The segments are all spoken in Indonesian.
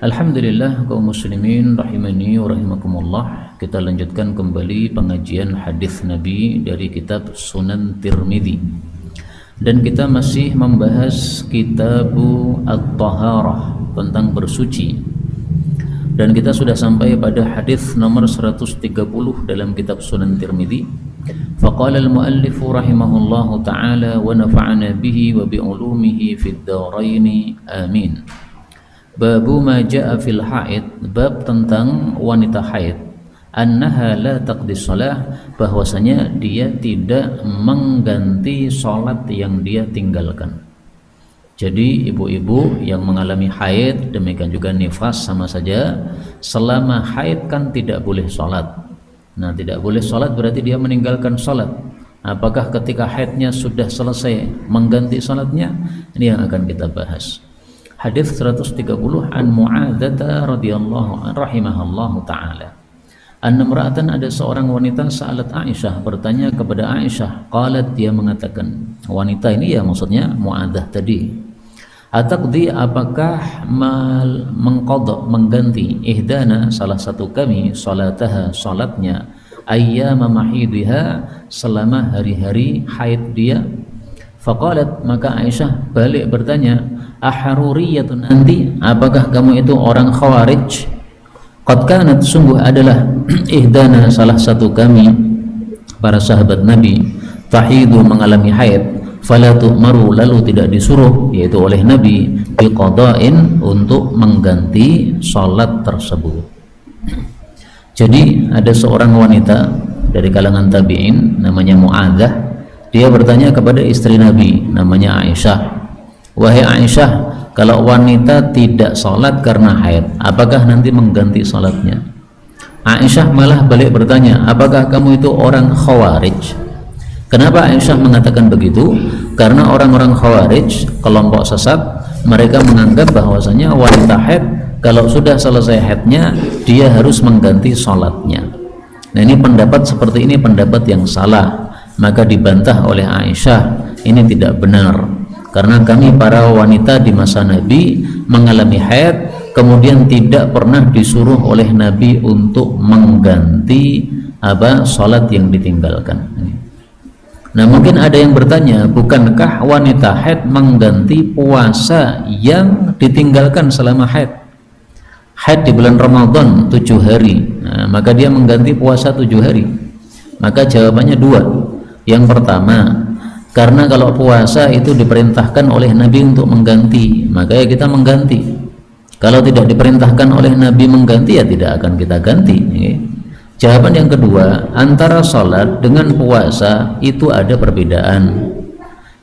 Alhamdulillah kaum muslimin rahimani wa rahimakumullah. Kita lanjutkan kembali pengajian hadis Nabi dari kitab Sunan Tirmidzi. Dan kita masih membahas Kitabu At-Taharah, tentang bersuci. Dan kita sudah sampai pada hadis nomor 130 dalam kitab Sunan Tirmidzi. Faqala al-muallif rahimahullahu ta'ala wa nafa'ana bihi wa bi'ulumihi fid dharain amin. Babu ma ja'a fil haid, bab tentang wanita haid, annaha la taqdi shalah, bahwasanya dia tidak mengganti salat yang dia tinggalkan. Jadi ibu-ibu yang mengalami haid, demikian juga nifas sama saja, selama haid kan tidak boleh salat. Nah, tidak boleh salat berarti dia meninggalkan salat. Apakah ketika haidnya sudah selesai mengganti salatnya? Ini yang akan kita bahas. Hadis 130 an Mu'adzah radhiyallahu rahimahallahu taala. An-imra'atan, ada seorang wanita, sa'alat Aisyah, bertanya kepada Aisyah, qalat, dia mengatakan, wanita ini ya maksudnya Mu'adzah tadi, ataqdi, apakah mengqadha, mengganti, ihdana, salah satu kami, salataha, salatnya, ayyama mahidha, selama hari-hari haid dia. Faqalat, maka Aisyah balik bertanya, aharuriyatun anti, apakah kamu itu orang khawarij? Qad kanat, sungguh adalah, ihdana, salah satu kami para sahabat Nabi, tahidu, mengalami haid, fala tu'maru, lalu tidak disuruh, yaitu oleh Nabi, biqada'in, untuk mengganti salat tersebut. Jadi ada seorang wanita dari kalangan tabi'in namanya Mu'adzah. Dia bertanya kepada istri Nabi namanya Aisyah, wahai Aisyah, kalau wanita tidak salat karena haid, apakah nanti mengganti salatnya? Aisyah malah balik bertanya, apakah kamu itu orang khawarij? Kenapa Aisyah mengatakan begitu? Karena orang-orang khawarij, kelompok sesat, mereka menganggap bahwasanya wanita haid kalau sudah selesai haidnya dia harus mengganti salatnya. Nah, ini pendapat seperti ini pendapat yang salah. Maka dibantah oleh Aisyah, ini tidak benar, karena kami para wanita di masa Nabi mengalami haid, kemudian tidak pernah disuruh oleh Nabi untuk mengganti salat yang ditinggalkan. Nah, mungkin ada yang bertanya, bukankah wanita haid mengganti puasa yang ditinggalkan selama haid? Haid di bulan Ramadan 7 hari, nah, maka dia mengganti puasa 7 hari. Maka jawabannya dua. Yang pertama, karena kalau puasa itu diperintahkan oleh Nabi untuk mengganti, maka ya kita mengganti. Kalau tidak diperintahkan oleh Nabi mengganti, ya tidak akan kita ganti. Jawaban yang kedua, antara sholat dengan puasa itu ada perbedaan.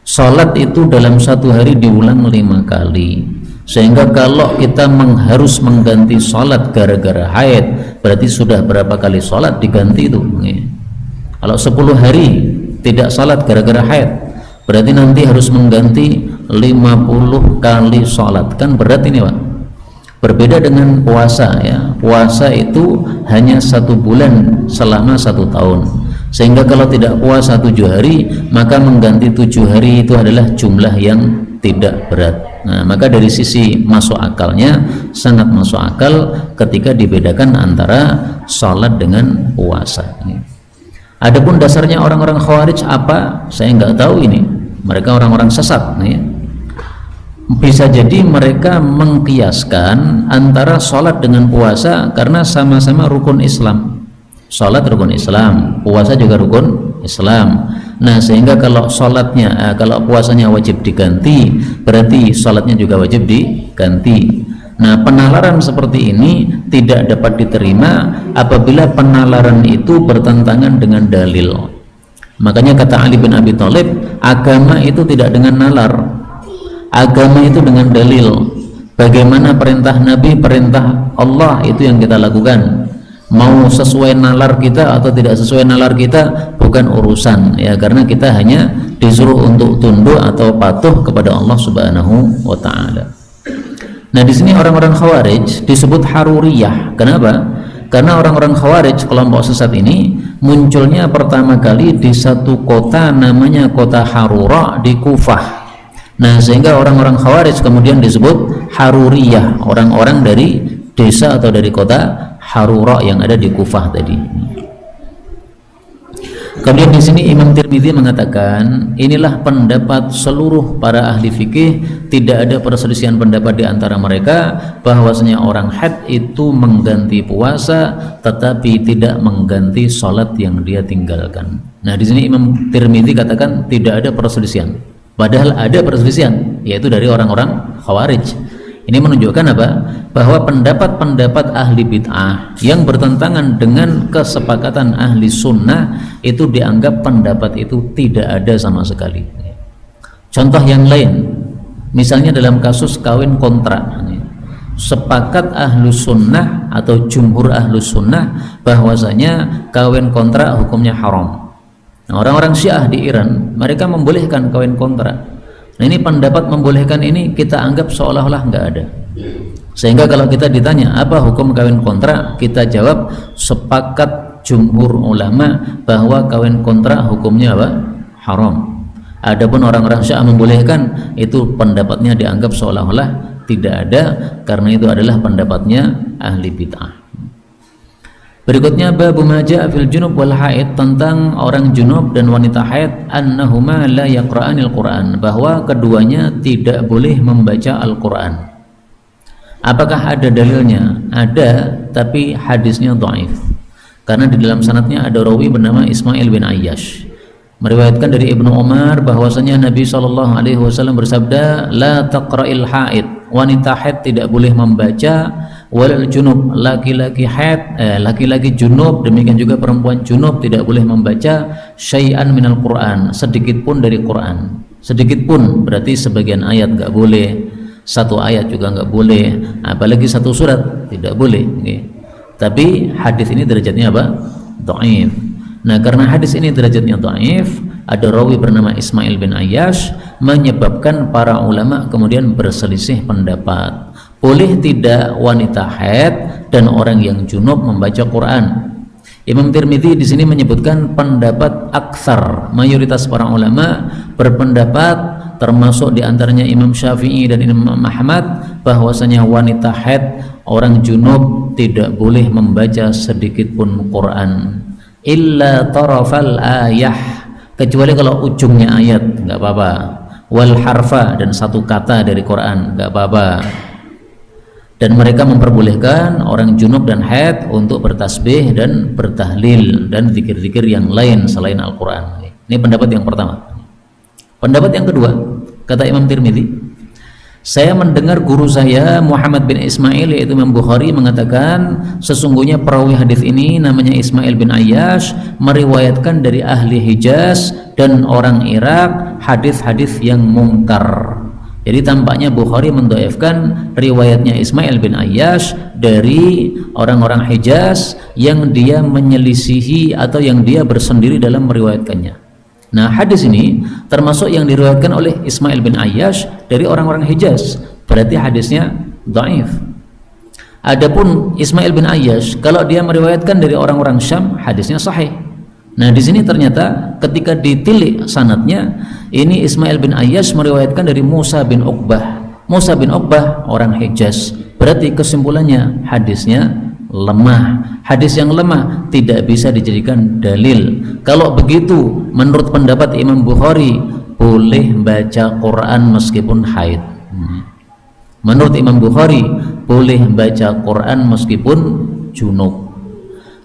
Sholat itu dalam satu hari diulang 5 kali, sehingga kalau kita harus mengganti sholat gara-gara haid, berarti sudah berapa kali sholat diganti itu. Kalau 10 hari tidak salat gara-gara haid, berarti nanti harus mengganti 50 kali salat. Kan berat ini, Pak. Berbeda dengan puasa, ya. Puasa itu hanya 1 bulan selama 1 tahun. Sehingga kalau tidak puasa 7 hari, maka mengganti 7 hari itu adalah jumlah yang tidak berat. Nah, maka dari sisi masuk akalnya sangat masuk akal ketika dibedakan antara salat dengan puasa. Adapun dasarnya orang-orang khawarij apa? Saya nggak tahu ini. Mereka orang-orang sesat. Bisa jadi mereka mengkiaskan antara sholat dengan puasa karena sama-sama rukun Islam. Sholat rukun Islam, puasa juga rukun Islam. Nah, sehingga kalau sholatnya, kalau puasanya wajib diganti, berarti sholatnya juga wajib diganti. Nah, penalaran seperti ini tidak dapat diterima apabila penalaran itu bertentangan dengan dalil. Makanya kata Ali bin Abi Thalib, agama itu tidak dengan nalar, agama itu dengan dalil. Bagaimana perintah Nabi, perintah Allah, itu yang kita lakukan. Mau sesuai nalar kita atau tidak sesuai nalar kita bukan urusan, ya, karena kita hanya disuruh untuk tunduk atau patuh kepada Allah Subhanahu wa ta'ala. Nah, di sini orang-orang khawarij disebut haruriyah. Kenapa? Karena orang-orang khawarij, kelompok sesat ini, munculnya pertama kali di satu kota namanya kota Harura di Kufah. Nah, sehingga orang-orang khawarij kemudian disebut Haruriyah, orang-orang dari desa atau dari kota Harura yang ada di Kufah tadi. Kemudian di sini Imam Tirmidzi mengatakan, inilah pendapat seluruh para ahli fikih, tidak ada perselisihan pendapat di antara mereka bahwasanya orang haid itu mengganti puasa tetapi tidak mengganti sholat yang dia tinggalkan. Nah, di sini Imam Tirmidzi katakan tidak ada perselisihan. Padahal ada perselisihan, yaitu dari orang-orang Khawarij. Ini menunjukkan apa? Bahwa pendapat-pendapat ahli bid'ah yang bertentangan dengan kesepakatan ahli sunnah itu dianggap pendapat itu tidak ada sama sekali. Contoh yang lain, misalnya dalam kasus kawin kontrak, sepakat ahlu sunnah atau jumhur ahlu sunnah bahwasanya kawin kontrak hukumnya haram. Nah, orang-orang Syiah di Iran, mereka membolehkan kawin kontrak. Nah, ini pendapat membolehkan ini kita anggap seolah-olah nggak ada. Sehingga kalau kita ditanya apa hukum kawin kontrak, kita jawab sepakat jumhur ulama bahwa kawin kontrak hukumnya apa? Haram. Adapun orang-orang Syiah membolehkan, itu pendapatnya dianggap seolah-olah tidak ada karena itu adalah pendapatnya ahli bid'ah. Berikutnya babu ma jaa fil junub wal haid, tentang orang junub dan wanita haid, annahuma la yaqra'anil Qur'an, bahwa keduanya tidak boleh membaca Al-Qur'an. Apakah ada dalilnya? Ada, tapi hadisnya dhaif. Karena di dalam sanadnya ada rawi bernama Ismail bin Ayyash. Meriwayatkan dari Ibnu Umar bahwasanya Nabi SAW bersabda, la taqra'il haid, wanita haid tidak boleh membaca, walal junub, laki-laki haid, laki-laki junub, demikian juga perempuan junub tidak boleh membaca syai'an minal Qur'an, sedikit pun dari Qur'an. Sedikit pun berarti sebagian ayat nggak boleh, satu ayat juga nggak boleh, apalagi satu surat tidak boleh. Tapi hadis ini derajatnya apa? Dhaif. Nah, karena hadis ini derajatnya dhaif, ada rawi bernama Ismail bin Ayyash, menyebabkan para ulama kemudian berselisih pendapat. Boleh tidak wanita haid dan orang yang junub membaca Quran? Imam Tirmidzi di sini menyebutkan pendapat aktsar, mayoritas para ulama berpendapat, termasuk diantaranya Imam Syafi'i dan Imam Ahmad, bahwasanya wanita haid, orang junub tidak boleh membaca sedikit pun Quran, illa tarafal ayah, kecuali kalau ujungnya ayat nggak apa-apa, wal harfa, dan satu kata dari Quran nggak apa-apa. Dan mereka memperbolehkan orang junub dan haid untuk bertasbih dan bertahlil dan zikir-zikir yang lain selain Al-Quran. Ini pendapat yang pertama. Pendapat yang kedua, kata Imam Tirmidzi, saya mendengar guru saya Muhammad bin Ismail, yaitu Imam Bukhari, mengatakan sesungguhnya perawi hadis ini namanya Ismail bin Ayyash, meriwayatkan dari ahli Hijaz dan orang Irak hadis-hadis yang mungkar. Jadi tampaknya Bukhari mendhaifkan riwayatnya Ismail bin Ayyash dari orang-orang Hijaz yang dia menyelisihi atau yang dia bersendiri dalam meriwayatkannya. Nah, hadis ini termasuk yang diriwayatkan oleh Ismail bin Ayyash dari orang-orang Hijaz, berarti hadisnya dhaif. Adapun Ismail bin Ayyash kalau dia meriwayatkan dari orang-orang Syam, hadisnya sahih. Nah, di sini ternyata ketika ditilik sanadnya, ini Ismail bin Ayyash meriwayatkan dari Musa bin Uqbah. Musa bin Uqbah orang Hijaz, berarti kesimpulannya hadisnya lemah. Hadis yang lemah tidak bisa dijadikan dalil. Kalau begitu, menurut pendapat Imam Bukhari, boleh baca Quran meskipun haid. Menurut Imam Bukhari, boleh baca Quran meskipun junub.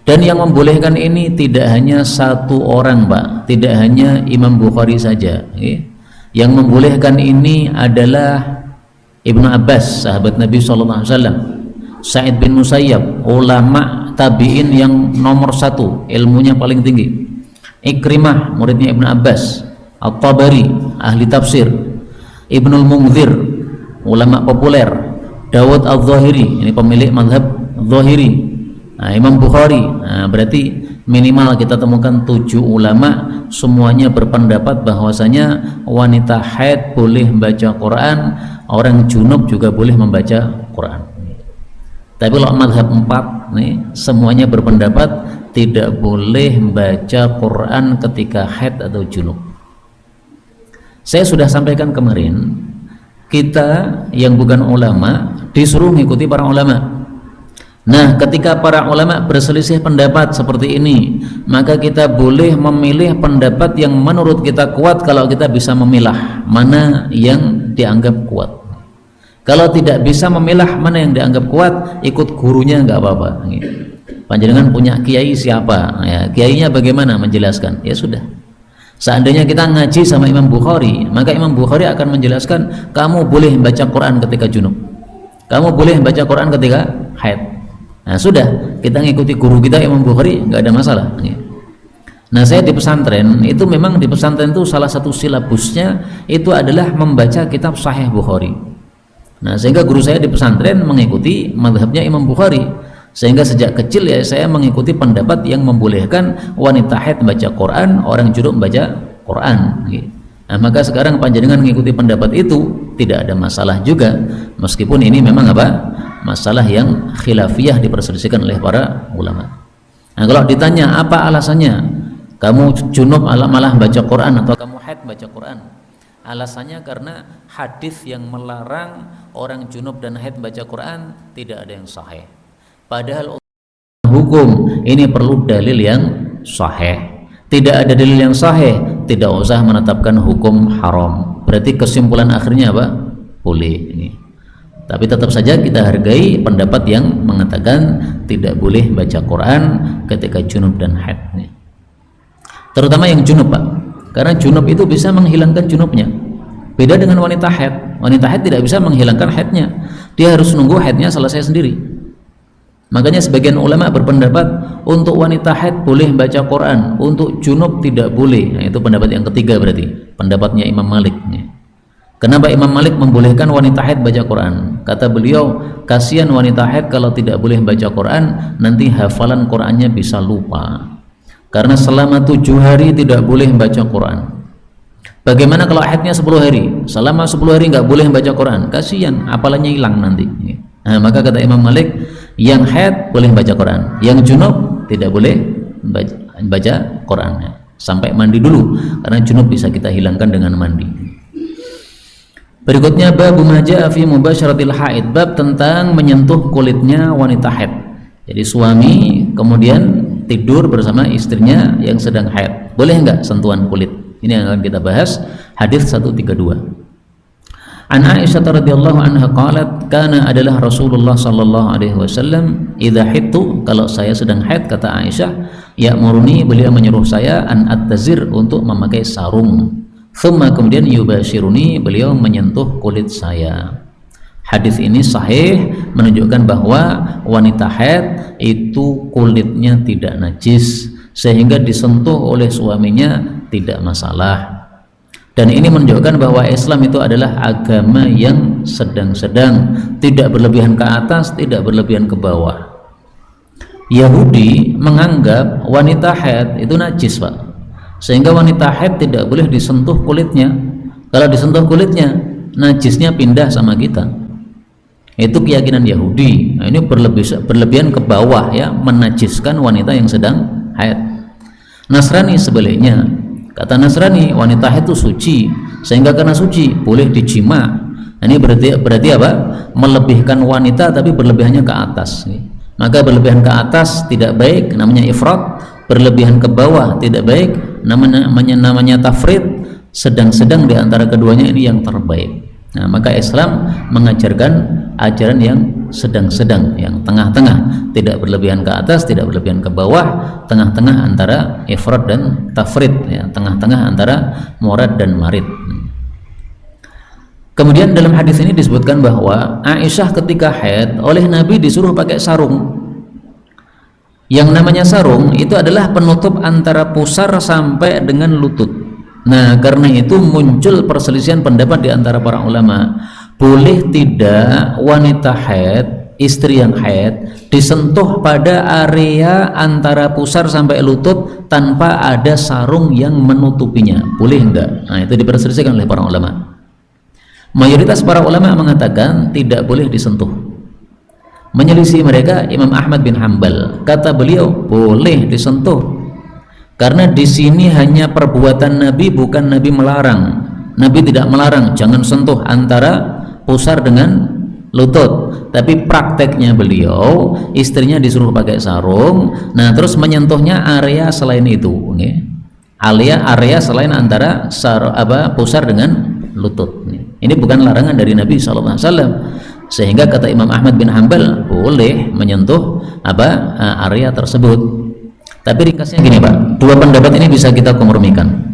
Dan yang membolehkan ini tidak hanya satu orang, Pak, tidak hanya Imam Bukhari saja. Yang membolehkan ini adalah Ibnu Abbas, sahabat Nabi SAW, Sa'id bin Musayyab, ulama tabi'in yang nomor satu, ilmunya paling tinggi, Ikrimah, muridnya Ibnu Abbas, At-Tabari, ahli tafsir, Ibnul Munzir, ulama populer, Dawud Al-Zahiri, ini pemilik mazhab Zahiri. Nah, Imam Bukhari, nah, berarti minimal kita temukan 7 ulama, semuanya berpendapat bahwasanya wanita haid boleh membaca Quran, orang junub juga boleh membaca Quran. Tapi kalau mazhab 4 nih, semuanya berpendapat tidak boleh membaca Quran ketika haid atau junub. Saya sudah sampaikan kemarin, kita yang bukan ulama disuruh mengikuti para ulama. Nah, ketika para ulama berselisih pendapat seperti ini, maka kita boleh memilih pendapat yang menurut kita kuat kalau kita bisa memilah mana yang dianggap kuat. Kalau tidak bisa memilah mana yang dianggap kuat, ikut gurunya nggak apa-apa. Panjenengan punya kiai siapa? Ya, kiainya bagaimana menjelaskan? Ya sudah. Seandainya kita ngaji sama Imam Bukhari, maka Imam Bukhari akan menjelaskan kamu boleh baca Quran ketika junub, kamu boleh baca Quran ketika haid. Nah sudah, kita ngikuti guru kita Imam Bukhari, nggak ada masalah. Nah saya di pesantren itu memang di pesantren itu salah satu silabusnya itu adalah membaca kitab Sahih Bukhari. Nah sehingga guru saya di pesantren mengikuti mazhabnya Imam Bukhari, sehingga sejak kecil ya saya mengikuti pendapat yang membolehkan wanita haid baca Quran, orang junub baca Quran. Nah maka sekarang panjenengan mengikuti pendapat itu tidak ada masalah juga, meskipun ini memang apa? Masalah yang khilafiyah diperselisihkan oleh para ulama. Nah kalau ditanya apa alasannya kamu junub malah baca Quran atau kamu haid baca Quran, alasannya karena hadis yang melarang orang junub dan haid baca Quran tidak ada yang sahih. Padahal hukum ini perlu dalil yang sahih. Tidak ada dalil yang sahih, tidak usah menetapkan hukum haram. Berarti kesimpulan akhirnya apa? Boleh ini. Tapi tetap saja kita hargai pendapat yang mengatakan tidak boleh baca Quran ketika junub dan haid. Terutama yang junub, Pak. Karena junub itu bisa menghilangkan junubnya. Beda dengan wanita haid. Wanita haid tidak bisa menghilangkan haidnya. Dia harus nunggu haidnya selesai sendiri. Makanya sebagian ulama berpendapat untuk wanita haid boleh baca Quran, untuk junub tidak boleh. Nah, itu pendapat yang ketiga berarti. Pendapatnya Imam Malik. Kenapa Imam Malik membolehkan wanita haid baca Quran? Kata beliau, kasihan wanita haid kalau tidak boleh baca Quran, nanti hafalan Qurannya bisa lupa. Karena selama 7 hari tidak boleh baca Quran. Bagaimana kalau haidnya 10 hari? Selama 10 hari nggak boleh baca Quran, kasihan, hafalannya hilang nanti. Nah, maka kata Imam Malik, yang haid boleh baca Quran, yang junub tidak boleh baca Quran. Sampai mandi dulu, karena junub bisa kita hilangkan dengan mandi. Berikutnya bab maja fi mubasyaratil haid, bab tentang menyentuh kulitnya wanita haid. Jadi suami kemudian tidur bersama istrinya yang sedang haid, boleh enggak sentuhan kulit? Ini yang akan kita bahas, hadis 132. An Aisyah radhiyallahu anha qalat, kana adalah Rasulullah sallallahu alaihi wasallam idza hidtu, kalau saya sedang haid, kata Aisyah, ya'muruni, beliau menyuruh saya an attazir, untuk memakai sarung. Thumma, kemudian yubashiruni, beliau menyentuh kulit saya. Hadis ini sahih, menunjukkan bahwa wanita haid itu kulitnya tidak najis, sehingga disentuh oleh suaminya tidak masalah. Dan ini menunjukkan bahwa Islam itu adalah agama yang sedang-sedang, tidak berlebihan ke atas, tidak berlebihan ke bawah. Yahudi menganggap wanita haid itu najis, Pak, sehingga wanita haid tidak boleh disentuh kulitnya. Kalau disentuh kulitnya, najisnya pindah sama kita. Itu keyakinan Yahudi. Nah, ini berlebihan ke bawah ya, menajiskan wanita yang sedang haid. Nasrani sebaliknya, kata Nasrani wanita haid itu suci, sehingga karena suci boleh dijima. Nah, ini berarti apa? Melebihkan wanita tapi berlebihannya ke atas. Maka berlebihan ke atas tidak baik, namanya ifrat. Berlebihan ke bawah tidak baik, namanya tafrid. Sedang-sedang di antara keduanya ini yang terbaik. Nah, maka Islam mengajarkan ajaran yang sedang-sedang, yang tengah-tengah, tidak berlebihan ke atas, tidak berlebihan ke bawah, tengah-tengah antara ifrat dan tafrid, ya, tengah-tengah antara murad dan marid. Kemudian dalam hadis ini disebutkan bahwa Aisyah ketika haid oleh Nabi disuruh pakai sarung. Yang namanya sarung itu adalah penutup antara pusar sampai dengan lutut. Nah, karena itu muncul perselisihan pendapat di antara para ulama. Boleh tidak wanita haid, istri yang haid, disentuh pada area antara pusar sampai lutut tanpa ada sarung yang menutupinya? Boleh enggak? Nah, itu diperselisihkan oleh para ulama. Mayoritas para ulama mengatakan tidak boleh disentuh. Menyelisih mereka Imam Ahmad bin Hanbal, kata beliau boleh disentuh, karena di sini hanya perbuatan Nabi, bukan Nabi melarang. Nabi tidak melarang jangan sentuh antara pusar dengan lutut, tapi prakteknya beliau istrinya disuruh pakai sarung, nah terus menyentuhnya area selain itu, okay? area selain antara pusar dengan lutut. Ini bukan larangan dari Nabi SAW, sehingga kata Imam Ahmad bin Hanbal boleh menyentuh area tersebut. Tapi ringkasnya gini Pak, dua pendapat ini bisa kita kompromikan.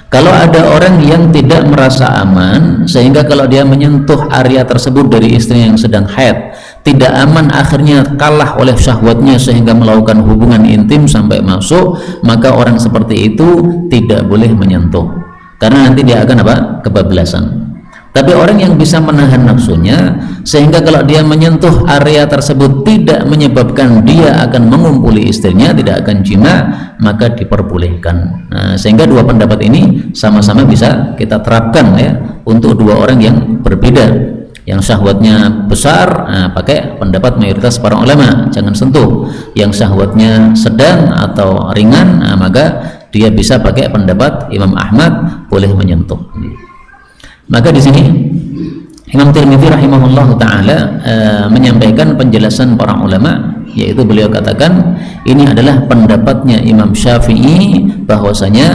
Kalau ada orang yang tidak merasa aman sehingga kalau dia menyentuh area tersebut dari istri yang sedang haid tidak aman, akhirnya kalah oleh syahwatnya sehingga melakukan hubungan intim sampai masuk, maka orang seperti itu tidak boleh menyentuh karena nanti dia akan kebablasan. Tapi orang yang bisa menahan nafsunya sehingga kalau dia menyentuh area tersebut tidak menyebabkan dia akan mengumpuli istrinya, tidak akan jima, maka diperbolehkan. Nah, sehingga dua pendapat ini sama-sama bisa kita terapkan ya untuk dua orang yang berbeda. Yang syahwatnya besar, pakai pendapat mayoritas para ulama, jangan sentuh. Yang syahwatnya sedang atau ringan, maka dia bisa pakai pendapat Imam Ahmad, boleh menyentuh. Maka di sini Imam Tirmidzi rahimahullah taala menyampaikan penjelasan para ulama, yaitu beliau katakan ini adalah pendapatnya Imam Syafi'i bahwasanya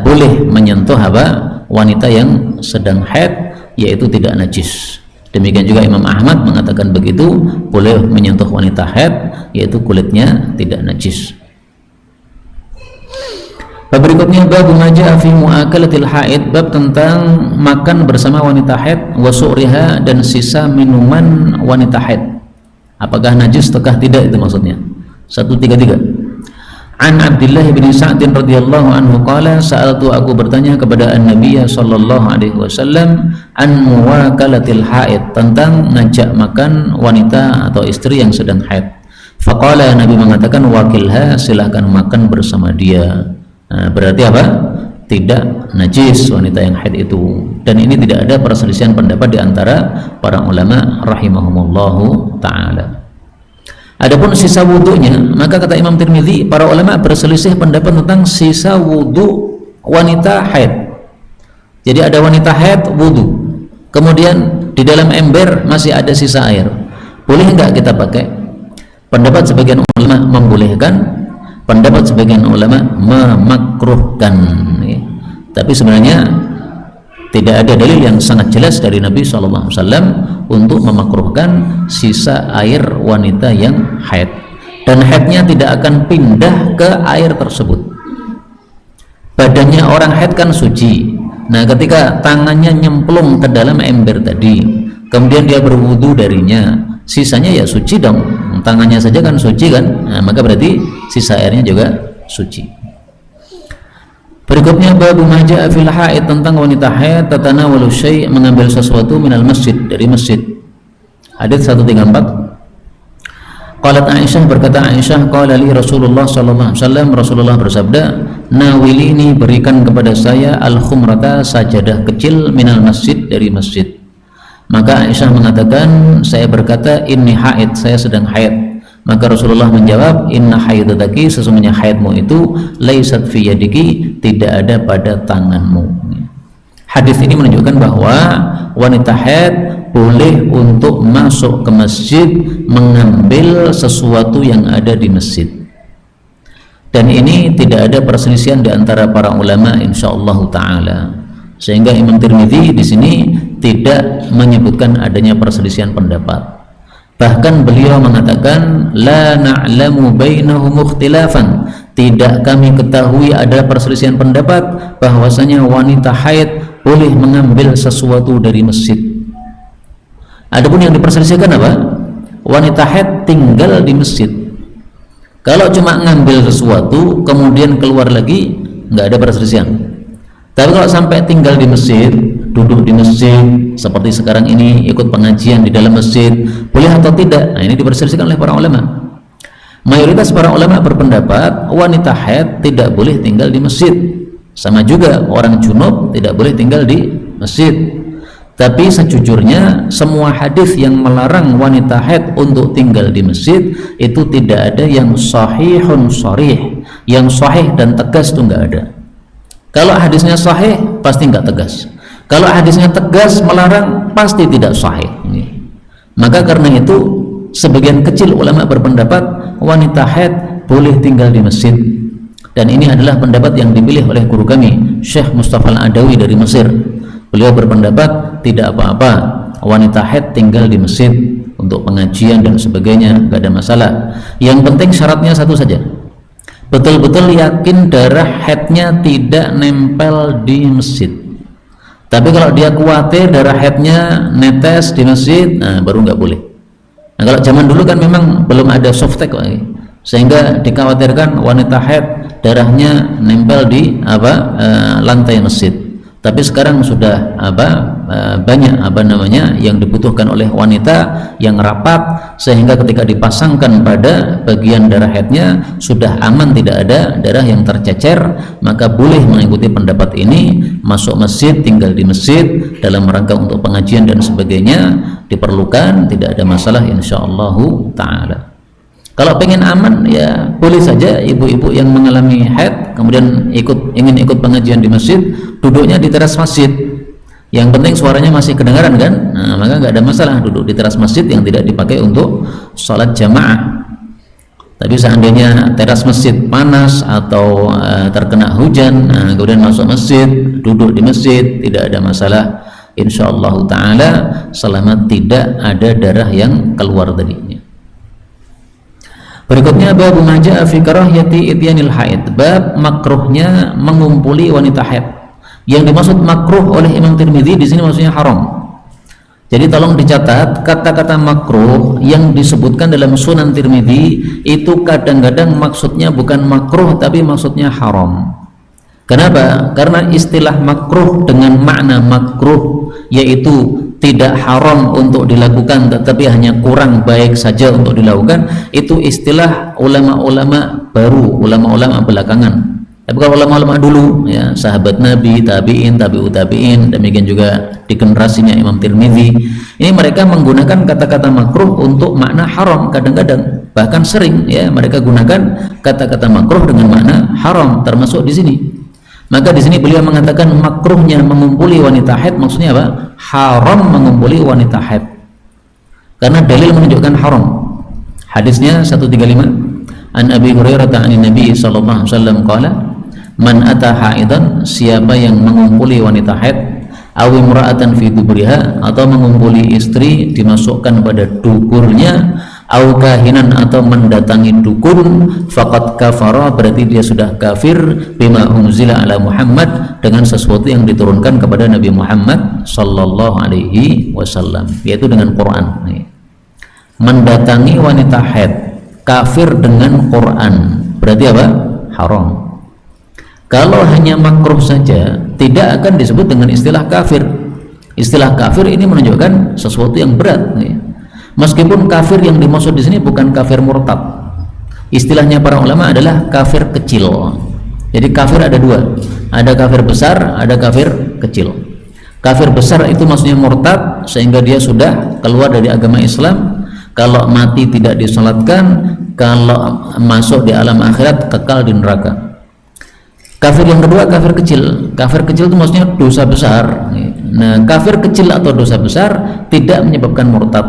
boleh menyentuh wanita yang sedang haid, yaitu tidak najis. Demikian juga Imam Ahmad mengatakan begitu, boleh menyentuh wanita haid yaitu kulitnya tidak najis. Bab berikutnya bab maja fi muakalatil haid, bab tentang makan bersama wanita haid wa su'riha, dan sisa minuman wanita haid apakah najis ataukah tidak, itu maksudnya. 133. An Abdullah bin Sa'd radhiyallahu anhu qala sa'altu, aku bertanya kepada an-nabiy sallallahu alaihi wasallam an muakalatil haid, tentang ngajak makan wanita atau istri yang sedang haid. Faqala, Nabi mengatakan wakilha, silahkan makan bersama dia. Nah, berarti tidak najis wanita yang haid itu, dan ini tidak ada perselisihan pendapat di antara para ulama rahimahumullahu taala. Adapun sisa wudunya, maka kata Imam Tirmidzi para ulama berselisih pendapat tentang sisa wudu wanita haid. Jadi ada wanita haid wudu, kemudian di dalam ember masih ada sisa air, boleh enggak kita pakai? Pendapat sebagian ulama membolehkan, pendapat sebagian ulama memakruhkan, ya. Tapi sebenarnya tidak ada dalil yang sangat jelas dari Nabi SAW untuk memakruhkan sisa air wanita yang haid, dan haidnya tidak akan pindah ke air tersebut. Badannya orang haid kan suci, nah ketika tangannya nyemplung ke dalam ember tadi, kemudian dia berwudu darinya, sisanya ya suci dong, tangannya saja kan suci kan, nah, maka berarti sisa airnya juga suci. Berikutnya bab maja fil haid, tentang wanita haid tatanawalu syai', mengambil sesuatu minal masjid, dari masjid. Hadits 134. Qalat Aisyah, berkata Aisyah, qala li Rasulullah sallallahu alaihi wasallam, Rasulullah bersabda, nawilini, berikan kepada saya al-khumrata, sajadah kecil, minal masjid, dari masjid. Maka Aisyah mengatakan, saya berkata inni haid, saya sedang haid. Maka Rasulullah menjawab, inna haidataki, sesungguhnya haidmu itu laisat fi yadiki, tidak ada pada tanganmu. Hadis ini menunjukkan bahwa wanita haid boleh untuk masuk ke masjid mengambil sesuatu yang ada di masjid, dan ini tidak ada perselisihan di antara para ulama insyaallah taala, sehingga Imam Tirmidzi di sini tidak menyebutkan adanya perselisihan pendapat. Bahkan beliau mengatakan la na'lamu bainahum ikhtilafan, tidak kami ketahui ada perselisihan pendapat bahwasanya wanita haid boleh mengambil sesuatu dari masjid. Adapun yang diperselisihkan apa? Wanita haid tinggal di masjid. Kalau cuma ngambil sesuatu kemudian keluar lagi, nggak ada perselisihan. Tapi kalau sampai tinggal di masjid, duduk di masjid seperti sekarang ini, ikut pengajian di dalam masjid, boleh atau tidak? Nah, ini diperselisihkan oleh para ulama. Mayoritas para ulama berpendapat wanita haid tidak boleh tinggal di masjid, sama juga orang junub tidak boleh tinggal di masjid. Tapi sejujurnya semua hadis yang melarang wanita haid untuk tinggal di masjid itu tidak ada yang sahihun sharih, yang sahih dan tegas itu nggak ada. Kalau hadisnya sahih pasti nggak tegas. Kalau hadisnya tegas melarang, pasti tidak sahih. Maka karena itu sebagian kecil ulama berpendapat wanita haid boleh tinggal di masjid, dan ini adalah pendapat yang dipilih oleh guru kami Syekh Mustafa Al-Adawi dari Mesir. Beliau berpendapat tidak apa-apa wanita haid tinggal di masjid untuk pengajian dan sebagainya, gak ada masalah. Yang penting syaratnya satu saja, betul-betul yakin darah haidnya tidak nempel di masjid. Tapi kalau dia khawatir darah haidnya netes di masjid, nah baru nggak boleh. Nah kalau zaman dulu kan memang belum ada softtek, sehingga dikhawatirkan wanita haid darahnya nempel di lantai masjid. Tapi sekarang sudah banyak yang dibutuhkan oleh wanita yang rapat, sehingga ketika dipasangkan pada bagian darah haidnya sudah aman, tidak ada darah yang tercecer, maka boleh mengikuti pendapat ini, masuk masjid, tinggal di masjid dalam rangka untuk pengajian dan sebagainya diperlukan, tidak ada masalah insyaallah taala. Kalau pengen aman ya boleh saja ibu-ibu yang mengalami haid kemudian ingin ikut pengajian di masjid, duduknya di teras masjid. Yang penting suaranya masih kedengaran kan? Nah, maka nggak ada masalah duduk di teras masjid yang tidak dipakai untuk sholat jamaah. Tapi seandainya teras masjid panas atau terkena hujan, kemudian masuk masjid, duduk di masjid, tidak ada masalah insyaallah taala, selama tidak ada darah yang keluar tadinya. Berikutnya bab ma jaa fi karahiyati ityanil haid, bab makruhnya mengumpuli wanita haid. Yang dimaksud makruh oleh Imam Tirmidzi di sini maksudnya haram. Jadi tolong dicatat, kata-kata makruh yang disebutkan dalam Sunan Tirmidzi itu kadang-kadang maksudnya bukan makruh tapi maksudnya haram. Kenapa? Karena istilah makruh dengan makna makruh yaitu tidak haram untuk dilakukan tetapi hanya kurang baik saja untuk dilakukan, itu istilah ulama-ulama baru, ulama-ulama belakangan. Tapi kalau ulama-ulama dulu ya, sahabat Nabi, tabi'in, tabi'ut tabi'in, demikian juga di generasinya Imam Tirmidzi, ini mereka menggunakan kata-kata makruh untuk makna haram kadang-kadang, bahkan sering ya mereka gunakan kata-kata makruh dengan makna haram, termasuk di sini. Maka di sini beliau mengatakan makruhnya mengumpuli wanita haid, maksudnya apa? Haram mengumpuli wanita haid. Karena dalil menunjukkan haram. Hadisnya 135. An Abi Hurairah an Nabi sallallahu alaihi wasallam qala, man ata haidan, siapa yang mengumpuli wanita haid, aw imra'atan fi dubriha, atau mengumpuli istri dimasukkan pada duburnya, au kahinan, atau mendatangi dukun, faqad kafara, berarti dia sudah kafir, bima unzila ala Muhammad, dengan sesuatu yang diturunkan kepada Nabi Muhammad sallallahu alaihi wasallam, yaitu dengan Quran. Mendatangi wanita haid, kafir dengan Quran, berarti apa? Haram. Kalau hanya makruh saja tidak akan disebut dengan istilah kafir. Istilah kafir ini menunjukkan sesuatu yang berat. Meskipun kafir yang dimaksud di sini bukan kafir murtad. Istilahnya para ulama adalah kafir kecil. Jadi kafir ada dua, ada kafir besar, ada kafir kecil. Kafir besar itu maksudnya murtad sehingga dia sudah keluar dari agama Islam. Kalau mati tidak disolatkan, kalau masuk di alam akhirat kekal di neraka. Kafir yang kedua kafir kecil. Kafir kecil itu maksudnya dosa besar. Nah, kafir kecil atau dosa besar tidak menyebabkan murtad.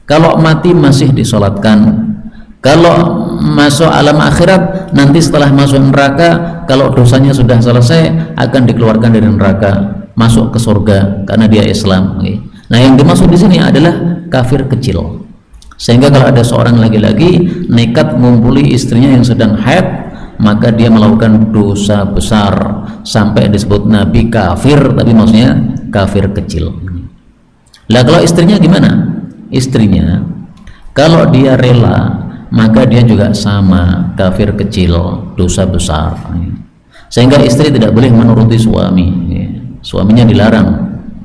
Kalau mati masih disolatkan. Kalau masuk alam akhirat, nanti setelah masuk neraka, kalau dosanya sudah selesai akan dikeluarkan dari neraka, masuk ke surga karena dia Islam. Nah, yang dimaksud di sini adalah kafir kecil. Sehingga kalau ada seorang laki-laki nekat mengumpuli istrinya yang sedang haid, maka dia melakukan dosa besar sampai disebut Nabi kafir, tapi maksudnya kafir kecil. Lah kalau istrinya gimana? Istrinya kalau dia rela, maka dia juga sama kafir kecil, dosa besar. Sehingga istri tidak boleh menuruti suami. Suaminya dilarang.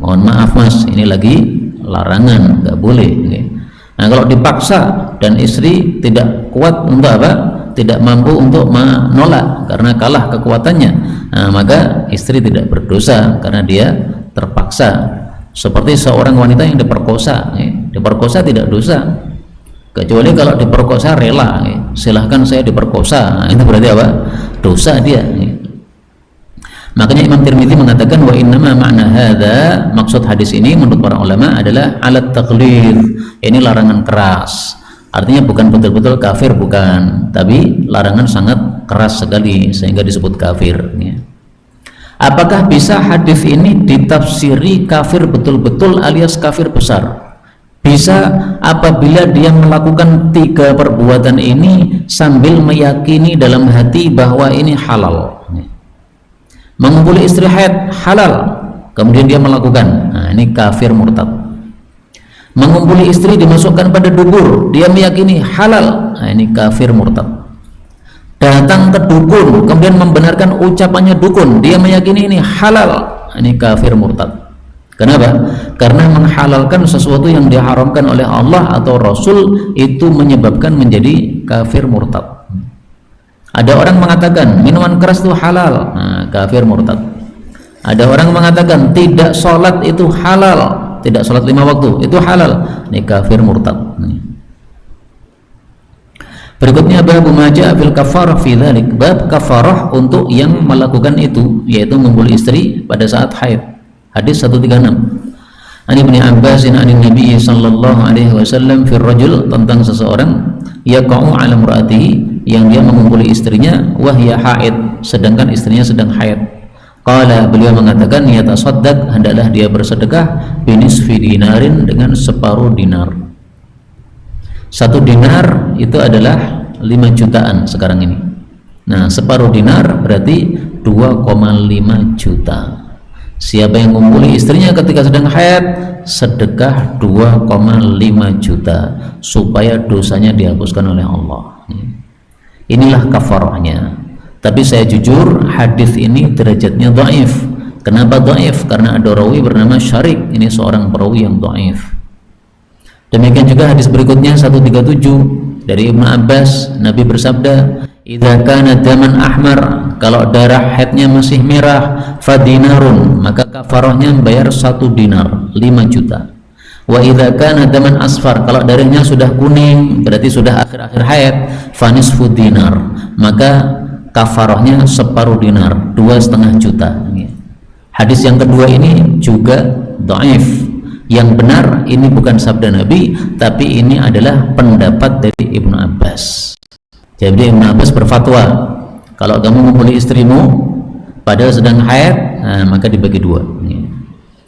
Mohon maaf mas, ini lagi larangan, nggak boleh. Nah kalau dipaksa dan istri tidak kuat untuk apa? Tidak mampu untuk menolak karena kalah kekuatannya, nah, maka istri tidak berdosa karena dia terpaksa. Seperti seorang wanita yang diperkosa, diperkosa tidak dosa, kecuali kalau diperkosa rela, silahkan saya diperkosa, nah, itu berarti apa? Dosa dia. Makanya Imam Tirmidzi mengatakan wa innama ma'na hadza, maksud hadis ini menurut para ulama adalah alat taqlid, ini larangan keras. Artinya bukan betul-betul kafir, bukan, tapi larangan sangat keras sekali sehingga disebut kafir ya. Apakah bisa hadis ini ditafsiri kafir betul-betul alias kafir besar? Bisa apabila dia melakukan 3 perbuatan ini sambil meyakini dalam hati bahwa ini halal. Mengumpuli istri haid halal, kemudian dia melakukan, nah ini kafir murtad. Mengumpuli istri dimasukkan pada dubur, dia meyakini halal, nah ini kafir murtad. Datang ke dukun, kemudian membenarkan ucapannya dukun, dia meyakini ini halal, ini kafir murtad. Kenapa? Karena menghalalkan sesuatu yang diharamkan oleh Allah atau Rasul itu menyebabkan menjadi kafir murtad. Ada orang mengatakan minuman keras itu halal, nah, kafir murtad. Ada orang mengatakan tidak sholat itu halal, tidak sholat 5 waktu itu halal, ini kafir murtad. Berikutnya bab ma jaa fil kafarah fi dzalik, bab kafarah untuk yang melakukan itu, yaitu mengumpuli istri pada saat haid. Hadis 136. Ani Ibnu Abbas an Nabi sallallahu alaihi wasallam fi rajul, tentang seseorang yaqa'u 'ala imra'atihi, yang dia mengumpuli istrinya wahya haid, sedangkan istrinya sedang haid. Qala, beliau mengatakan yatasaddaq, hendaklah dia bersedekah binisfi dinarin, dengan separuh dinar. 1 dinar itu adalah 5 jutaan sekarang ini. Nah, separuh dinar berarti 2,5 juta. Siapa yang mengumpuli istrinya ketika sedang haid, sedekah 2,5 juta supaya dosanya dihapuskan oleh Allah. Inilah kafarahnya. Tapi saya jujur, hadis ini derajatnya dhaif. Kenapa dhaif? Karena ada rawi bernama Syarik, ini seorang perawi yang dhaif. Demikian juga hadis berikutnya 137 dari Ibnu Abbas, Nabi bersabda, "Idza kana daman ahmar", kalau darah haidnya masih merah, fadinarun, maka kafarahnya bayar 1 dinar, 5 juta. Wa idza kana daman asfar, kalau darahnya sudah kuning, berarti sudah akhir-akhir haid, fanisfu dinar, maka kafarahnya separuh dinar, 2,5 juta. Hadis yang kedua ini juga dhaif. Yang benar ini bukan sabda Nabi, tapi ini adalah pendapat dari Ibnu Abbas. Jadi Ibnu Abbas berfatwa, kalau kamu mengumpuli istrimu padahal sedang haid, nah, maka dibagi 2.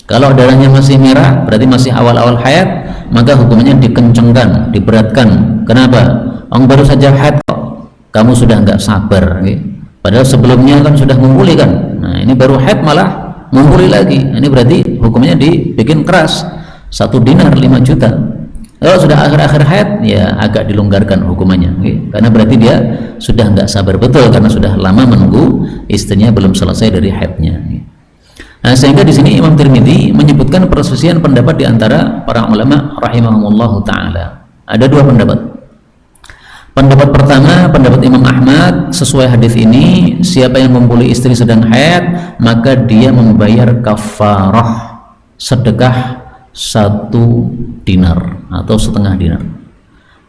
Kalau darahnya masih merah, berarti masih awal-awal haid, maka hukumnya dikencengkan, diberatkan. Kenapa? Orang baru saja haid kok, kamu sudah nggak sabar, padahal sebelumnya kan sudah mengumpuli kan. Nah, ini baru haid malah mengumpuli lagi, ini berarti hukumnya dibikin keras, 1 dinar 5 juta. Kalau sudah akhir-akhir haid, ya agak dilonggarkan hukumannya, karena berarti dia sudah nggak sabar betul, karena sudah lama menunggu istrinya belum selesai dari haidnya. Nah, sehingga di sini Imam Tirmidzi menyebutkan perselisihan pendapat di antara para ulama rahimahumullahu taala. Ada 2 pendapat. Pendapat pertama, pendapat Imam Ahmad, sesuai hadis ini, siapa yang mengumpuli istri sedang haid, maka dia membayar kafarah sedekah 1 dinar atau setengah dinar.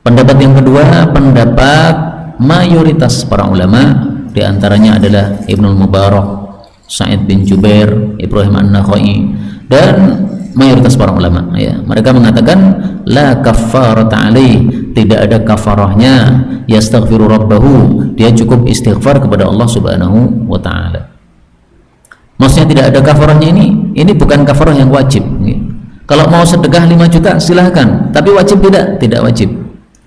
Pendapat yang kedua, pendapat mayoritas para ulama, di antaranya adalah Ibnu Mubarak, Sa'id bin Jubair, Ibrahim An-Nakhai, dan mayoritas para ulama, ya, mereka mengatakan la kaffarata alaih, tidak ada kafarahnya, yastaghfiru rabbahu, dia cukup istighfar kepada Allah Subhanahu wa taala. Maksudnya tidak ada kafarahnya, ini bukan kafarah yang wajib. Kalau mau sedekah 5 juta silahkan, tapi wajib tidak wajib.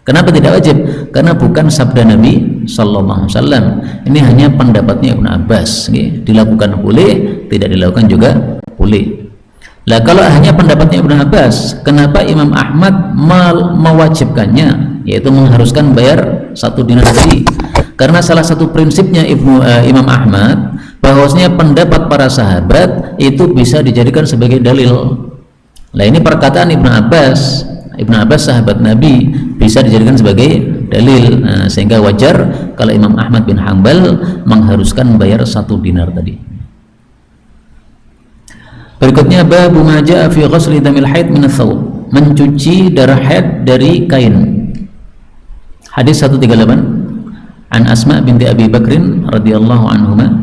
Kenapa tidak wajib? Karena bukan sabda Nabi sallallahu alaihi wasallam. Ini hanya pendapatnya Ibnu Abbas, dilakukan boleh, tidak dilakukan juga boleh. Lah kalau hanya pendapatnya Ibnu Abbas, kenapa Imam Ahmad mewajibkannya, yaitu mengharuskan bayar 1 dinar tadi? Karena salah satu prinsipnya Imam Ahmad, bahwasanya pendapat para sahabat itu bisa dijadikan sebagai dalil. Lah ini perkataan Ibnu Abbas sahabat Nabi bisa dijadikan sebagai dalil. Nah, sehingga wajar kalau Imam Ahmad bin Hanbal mengharuskan bayar 1 dinar tadi. Berikutnya bab ma jaa fi ghusli damil haid min ats-tsawb, mencuci darah haid dari kain. Hadis 138 an Asma binti Abi Bakrin radhiyallahu anhuma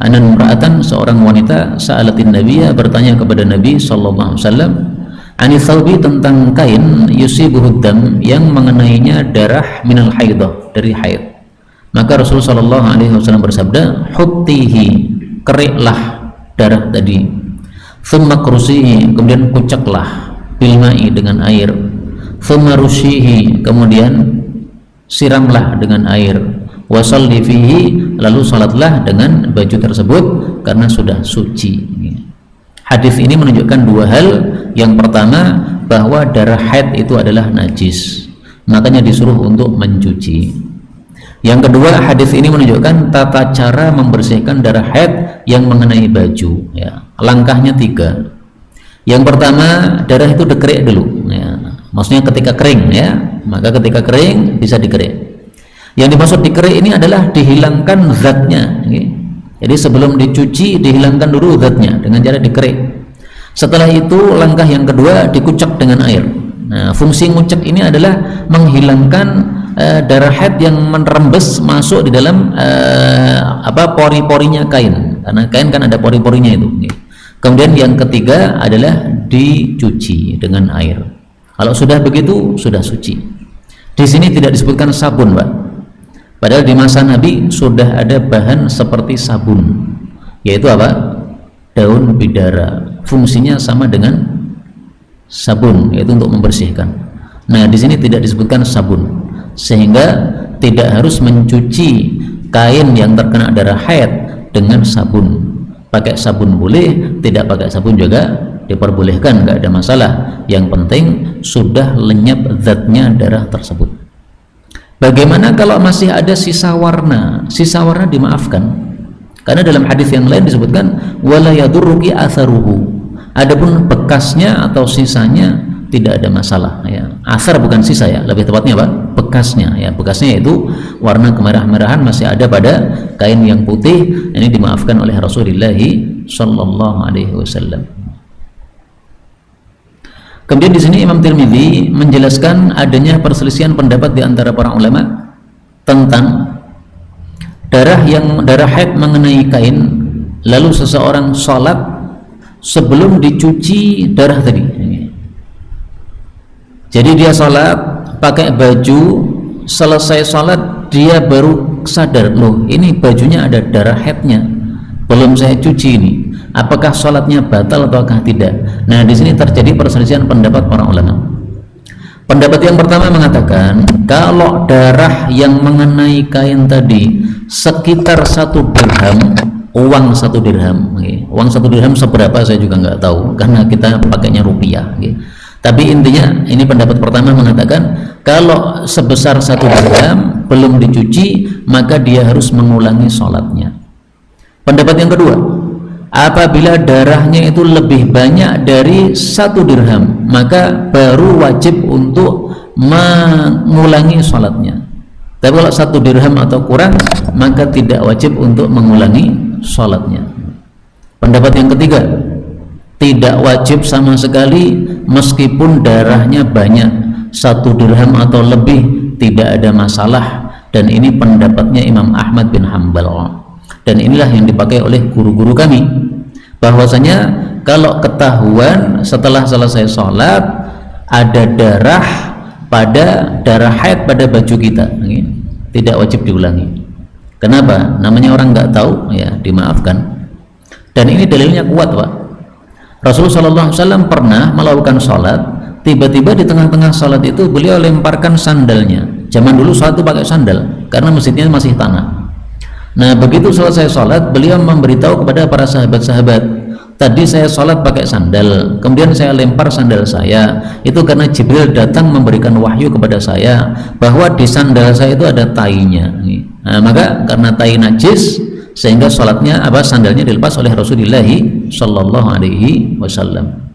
anan imra'atan, seorang wanita, sa'alatin nabiyya, bertanya kepada Nabi sallallahu alaihi wasallam, ani thawbi, tentang kain, yusibuhud dam, yang mengenainya darah, minal haidah, dari haid. Maka Rasul sallallahu alaihi wasallam bersabda, huttihi, keriklah darah tadi, thumma krusihi, kemudian kuceklah, bilma'i, dengan air, thumma rushihi, kemudian siramlah dengan air, wasalli fihi, lalu salatlah dengan baju tersebut karena sudah suci. Hadis ini menunjukkan dua hal. Yang pertama, bahwa darah haid itu adalah najis, makanya disuruh untuk mencuci. Yang kedua, hadis ini menunjukkan tata cara membersihkan darah haid yang mengenai baju, ya. Langkahnya 3. Yang pertama, darah itu dikerik dulu, ya. Maksudnya ketika kering, ya, maka ketika kering bisa dikerik. Yang dimaksud dikerik ini adalah dihilangkan zatnya, ya. Jadi sebelum dicuci dihilangkan dulu zatnya dengan cara dikerik. Setelah itu langkah yang kedua, dikucek dengan air. Nah, fungsi ngucek ini adalah menghilangkan darah haid yang merembes masuk di dalam pori-porinya kain, karena kain kan ada pori-porinya itu, ya. Kemudian yang ketiga adalah dicuci dengan air. Kalau sudah begitu sudah suci. Di sini tidak disebutkan sabun, Pak. Padahal di masa Nabi sudah ada bahan seperti sabun, yaitu apa? Daun bidara. Fungsinya sama dengan sabun, yaitu untuk membersihkan. Nah, di sini tidak disebutkan sabun, sehingga tidak harus mencuci kain yang terkena darah haid dengan sabun. Pakai sabun boleh, tidak pakai sabun juga diperbolehkan, nggak ada masalah. Yang penting sudah lenyap zatnya darah tersebut. Bagaimana kalau masih ada sisa warna? Sisa warna dimaafkan, karena dalam hadis yang lain disebutkan wala yadurruki atharuhu. Adapun bekasnya atau sisanya tidak ada masalah, ya. Athar bukan sisa, ya, lebih tepatnya apa? Bekasnya, ya. Bekasnya itu warna kemerah-merahan masih ada pada kain yang putih. Ini dimaafkan oleh Rasulullah sallallahu alaihi wasallam. Kemudian di sini Imam Tirmidzi menjelaskan adanya perselisihan pendapat di antara para ulama tentang darah haid mengenai kain, lalu seseorang sholat sebelum dicuci darah tadi. Jadi dia sholat pakai baju, selesai sholat dia baru sadar, loh ini bajunya ada darah haidnya, belum saya cuci ini. Apakah sholatnya batal ataukah tidak? Nah, di sini terjadi perselisihan pendapat para ulama. Pendapat yang pertama mengatakan kalau darah yang mengenai kain tadi sekitar 1 dirham, uang 1 dirham, uang 1 dirham seberapa saya juga nggak tahu karena kita pakainya rupiah. Tapi intinya ini pendapat pertama mengatakan kalau sebesar 1 dirham belum dicuci maka dia harus mengulangi sholatnya. Pendapat yang kedua, apabila darahnya itu lebih banyak dari 1 dirham maka baru wajib untuk mengulangi sholatnya. Tapi kalau 1 dirham atau kurang maka tidak wajib untuk mengulangi sholatnya. Pendapat yang ketiga, tidak wajib sama sekali meskipun darahnya banyak, 1 dirham atau lebih tidak ada masalah. Dan ini pendapatnya Imam Ahmad bin Hanbal. Dan inilah yang dipakai oleh guru-guru kami, bahwasanya kalau ketahuan setelah selesai sholat ada darah haid pada baju kita, tidak wajib diulangi. Kenapa? Namanya orang nggak tahu, ya dimaafkan. Dan ini dalilnya kuat, Pak. Rasulullah SAW pernah melakukan sholat, tiba-tiba di tengah-tengah sholat itu beliau lemparkan sandalnya. Zaman dulu sholat itu pakai sandal karena masjidnya masih tanah. Nah, begitu selesai sholat beliau memberitahu kepada para sahabat-sahabat, tadi saya sholat pakai sandal, kemudian saya lempar sandal saya itu karena Jibril datang memberikan wahyu kepada saya bahwa di sandal saya itu ada tainya. Nah, maka karena tai najis sehingga sandalnya dilepas oleh Rasulullah sallallahu alaihi wasallam.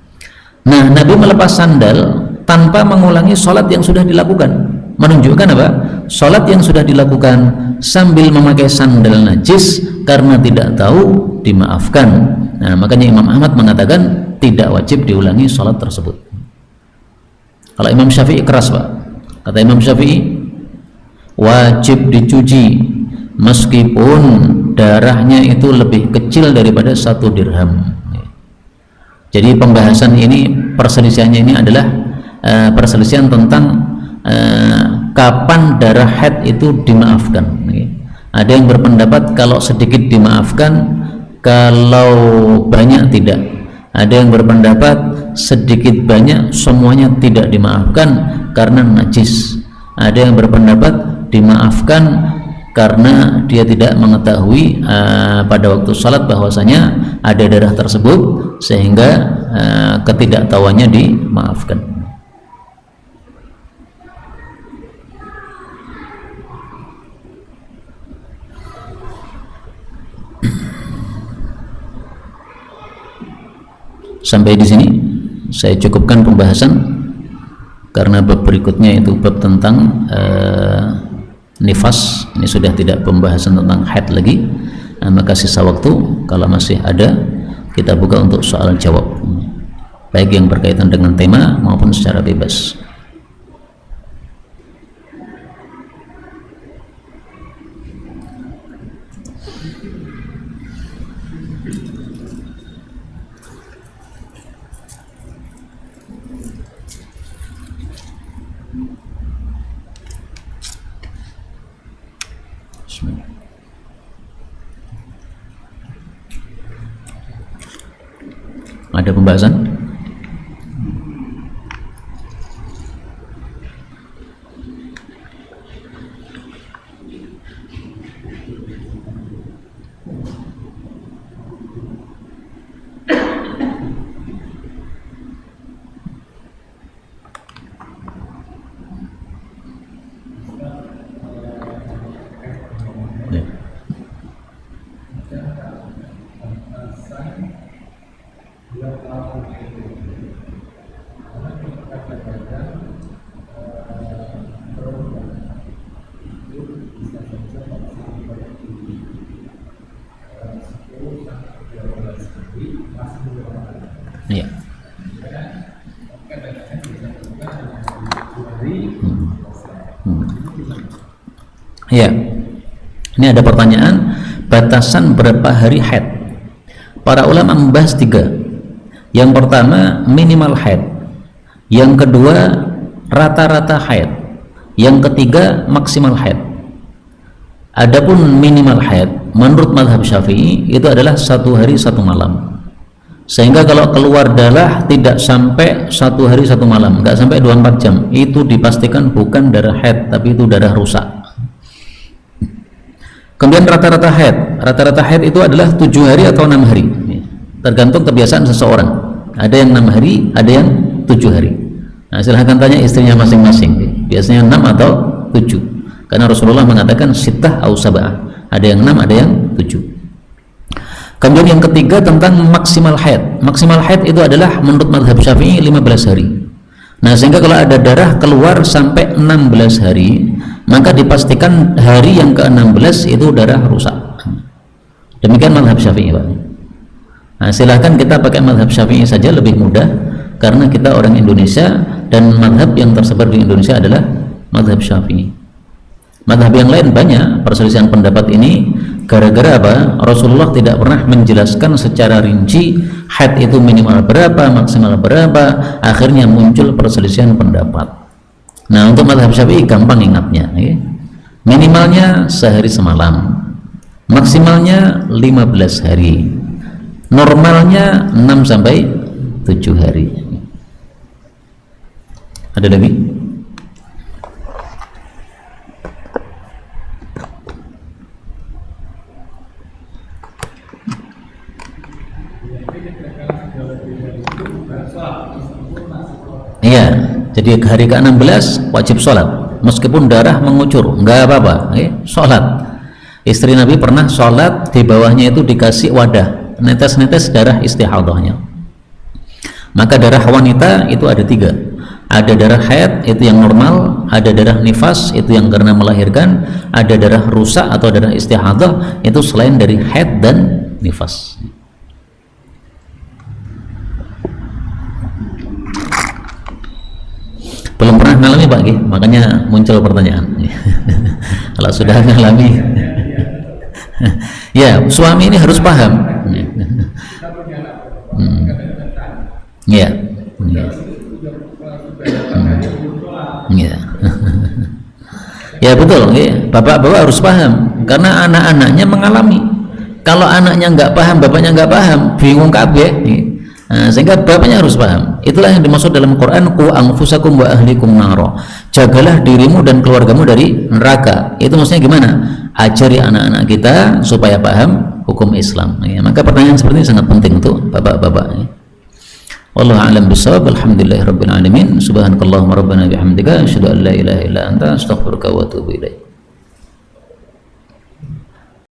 Nah, Nabi melepas sandal tanpa mengulangi sholat yang sudah dilakukan, menunjukkan apa? Sholat yang sudah dilakukan sambil memakai sandal najis karena tidak tahu dimaafkan. Nah, makanya Imam Ahmad mengatakan tidak wajib diulangi sholat tersebut. Kalau Imam Syafi'i keras, Pak. Kata Imam Syafi'i wajib dicuci meskipun darahnya itu lebih kecil daripada 1 dirham. Jadi pembahasan ini, perselisihannya ini adalah perselisihan tentang kapan darah haid itu dimaafkan. Ada yang berpendapat kalau sedikit dimaafkan, kalau banyak tidak. Ada yang berpendapat sedikit banyak semuanya tidak dimaafkan karena najis. Ada yang berpendapat dimaafkan karena dia tidak mengetahui pada waktu salat bahwasanya ada darah tersebut, sehingga ketidaktahuannya dimaafkan. Sampai di sini saya cukupkan pembahasan, karena bab berikutnya itu bab tentang nifas. Ini sudah tidak pembahasan tentang haid lagi. Maka sisa waktu kalau masih ada, kita buka untuk soal jawab, baik yang berkaitan dengan tema maupun secara bebas. Ada pembahasan? Ya. Ya. Ini ada pertanyaan, batasan berapa hari haid? Para ulama membahas 3. Yang pertama minimal haid, yang kedua rata-rata haid, yang ketiga maksimal haid. Adapun minimal haid menurut mazhab Syafi'i itu adalah 1 hari 1 malam. Sehingga kalau keluar darah tidak sampai 1 hari 1 malam, nggak sampai 24 jam, itu dipastikan bukan darah haid, tapi itu darah rusak. Kemudian rata-rata haid itu adalah 7 hari atau 6 hari, tergantung kebiasaan seseorang. Ada yang 6 hari, ada yang 7 hari. Nah, silahkan tanya istrinya masing-masing, biasanya 6 atau 7, karena Rasulullah mengatakan sittah au sab'ah, ada yang 6, ada yang 7. Kemudian yang ketiga tentang maksimal haid. Maksimal haid itu adalah menurut mazhab Syafi'i 15 hari. Nah, sehingga kalau ada darah keluar sampai 16 hari, maka dipastikan hari yang ke-16 itu darah rusak. Demikian mazhab Syafi'i, Pak. Nah, silahkan kita pakai mazhab Syafi'i saja, lebih mudah, karena kita orang Indonesia dan mazhab yang tersebar di Indonesia adalah mazhab Syafi'i. Mazhab yang lain banyak perselisihan pendapat ini, gara-gara apa? Rasulullah tidak pernah menjelaskan secara rinci haid itu minimal berapa, maksimal berapa, akhirnya muncul perselisihan pendapat. Nah, untuk mazhab Syafi'i gampang ingatnya, ya. Minimalnya sehari semalam, maksimalnya 15 hari, normalnya 6 sampai 7 hari. Ada lagi? Iya, jadi hari ke-16 wajib sholat, meskipun darah mengucur, nggak apa-apa, sholat. Istri Nabi pernah sholat, di bawahnya itu dikasih wadah, netes-netes darah istihadahnya. Maka darah wanita itu ada 3, ada darah haid itu yang normal, ada darah nifas itu yang karena melahirkan, ada darah rusak atau darah istihadah itu selain dari haid dan nifas. Belum pernah ngalami, Pak, makanya muncul pertanyaan. Kalau sudah ngalami Ya, suami ini harus paham. Ya. Ya. Ya betul, ya. Bapak-bapak harus paham karena anak-anaknya mengalami. Kalau anaknya nggak paham, bapaknya nggak paham, bingung kabeh. Nah, sehingga bapaknya harus paham. Itulah yang dimaksud dalam Quran, qu anfusakum wa ahlikum naro. Jagalah dirimu dan keluargamu dari neraka. Itu maksudnya gimana? Ajari anak-anak kita supaya paham hukum Islam. Ya, maka pertanyaan seperti ini sangat penting untuk bapak-bapak. Ya. Wallahu a'lam bishawab. Alhamdulillahirabbil alamin. Subhanakallahumma rabbana bihamdika asyhadu an la ilaha illa anta astaghfiruka wa atubu ilaik.